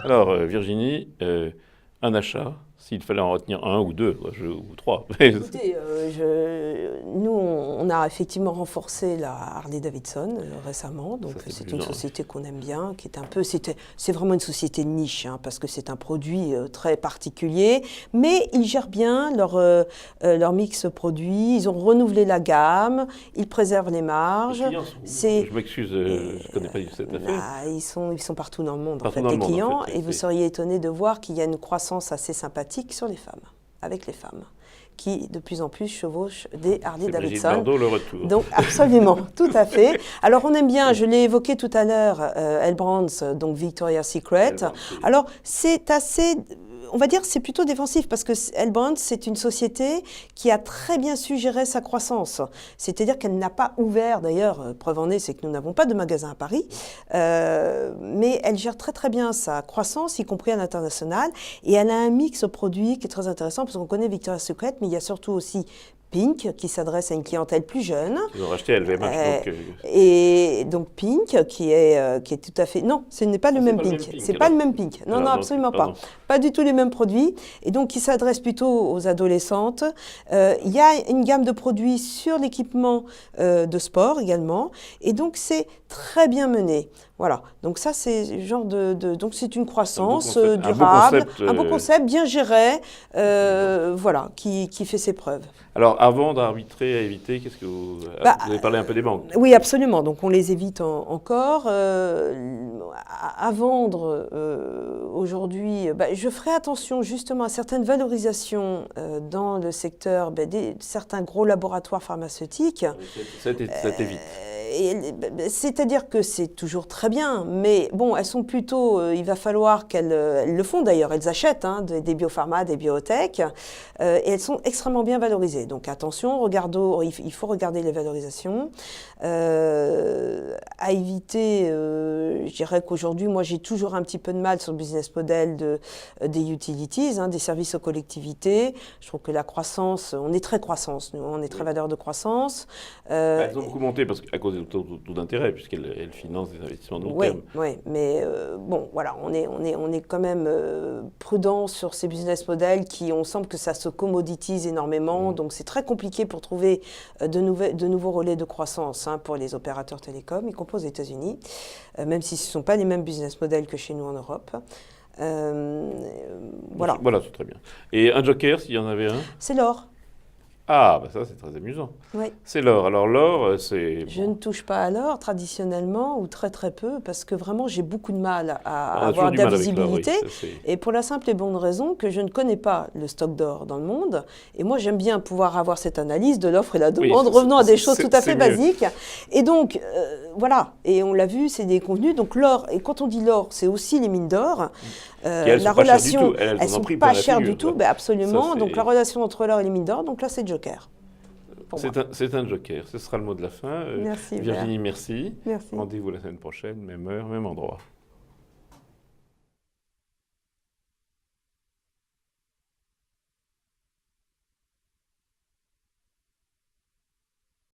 Alors, Virginie, un achat, s'il fallait en retenir un ou deux, ou trois. Écoutez, nous, on a effectivement renforcé la Harley-Davidson récemment. Donc, Ça, c'est plus une gentil. société qu'on aime bien, qui est un peu, c'est vraiment une société de niche, hein, parce que c'est un produit très particulier. Mais ils gèrent bien leur mix produit. Ils ont renouvelé la gamme. Ils préservent les marges. Les clients sont... C'est Je m'excuse, je ne connais pas du tout cette affaire. ils sont partout dans le monde, Partout en fait, dans le les monde, en clients. fait, Et vous seriez étonné de voir qu'il y a une croissance assez sympathique sur les femmes, avec les femmes, qui de plus en plus chevauchent des C'est Brigitte Harley-Davidson. Bardot, le retour. Donc absolument, tout à fait. Alors on aime bien, je l'ai évoqué tout à l'heure, L Brands, donc Victoria's Secret. Alors c'est assez, on va dire, c'est plutôt défensif parce que L Brands, c'est une société qui a très bien su gérer sa croissance. C'est-à-dire qu'elle n'a pas ouvert, d'ailleurs, preuve en est, c'est que nous n'avons pas de magasin à Paris, mais elle gère très très bien sa croissance, y compris à l'international, et elle a un mix produit qui est très intéressant parce qu'on connaît Victoria's Secret, mais il y a surtout aussi Pink, qui s'adresse à une clientèle plus jeune. Ils ont racheté LVMH. Et donc Pink, qui est tout à fait... Non, ce n'est pas le même Pink. C'est pas le même Pink. Non, Alors, non, donc, absolument pardon. pas. Pas du tout les mêmes produits. Et donc, qui s'adresse plutôt aux adolescentes. Il y a une gamme de produits sur l'équipement de sport également. Et donc, c'est très bien mené. Voilà. Donc ça, c'est le genre donc c'est une croissance durable, un beau concept, bien géré, voilà, qui fait ses preuves. Alors, avant d'arbitrer à éviter, qu'est-ce que vous avez parlé un peu des banques? Oui, absolument. Donc, on les évite encore. À vendre aujourd'hui, je ferai attention justement à certaines valorisations dans le secteur certains gros laboratoires pharmaceutiques. Ça t'évite. C'est-à-dire que c'est toujours très bien, mais bon, elles sont plutôt, il va falloir elles le font d'ailleurs, elles achètent des biopharma, des biotech, et elles sont extrêmement bien valorisées. Donc attention, il faut regarder les valorisations. À éviter, je dirais qu'aujourd'hui, moi j'ai toujours un petit peu de mal sur le business model des utilities, des services aux collectivités. Je trouve que la croissance, on est très croissance, nous, on est très valeur de croissance. Elles ont beaucoup monté à cause des taux d'intérêt, puisqu'elles financent des investissements de long terme. Oui, mais bon, voilà, on est quand même prudent sur ces business models on semble que ça se commoditise énormément, donc c'est très compliqué pour trouver de nouveaux relais de croissance pour les opérateurs télécoms, y compris aux États-Unis, même si ce ne sont pas les mêmes business models que chez nous en Europe. Voilà. Voilà, c'est très bien. Et un joker, s'il y en avait un? C'est l'or. Ah, ça c'est très amusant. Oui. C'est l'or. Alors l'or, c'est... Je ne touche pas à l'or traditionnellement ou très très peu parce que vraiment j'ai beaucoup de mal à On a avoir toujours de du la mal avec l'or, visibilité. oui, ça, Et pour la simple et bonne raison que je ne connais pas le stock d'or dans le monde. Et moi j'aime bien pouvoir avoir cette analyse de l'offre et la demande, revenant à des choses tout à fait basiques. Et donc voilà, et on l'a vu, c'est des convenus. Donc l'or, et quand on dit l'or, c'est aussi les mines d'or. La relation, elles ne sont pas chères du tout, absolument. Donc la relation entre l'or et les mines d'or, donc là c'est joker. C'est un joker, ce sera le mot de la fin. Merci, Virginie, merci. Merci. Rendez-vous la semaine prochaine, même heure, même endroit.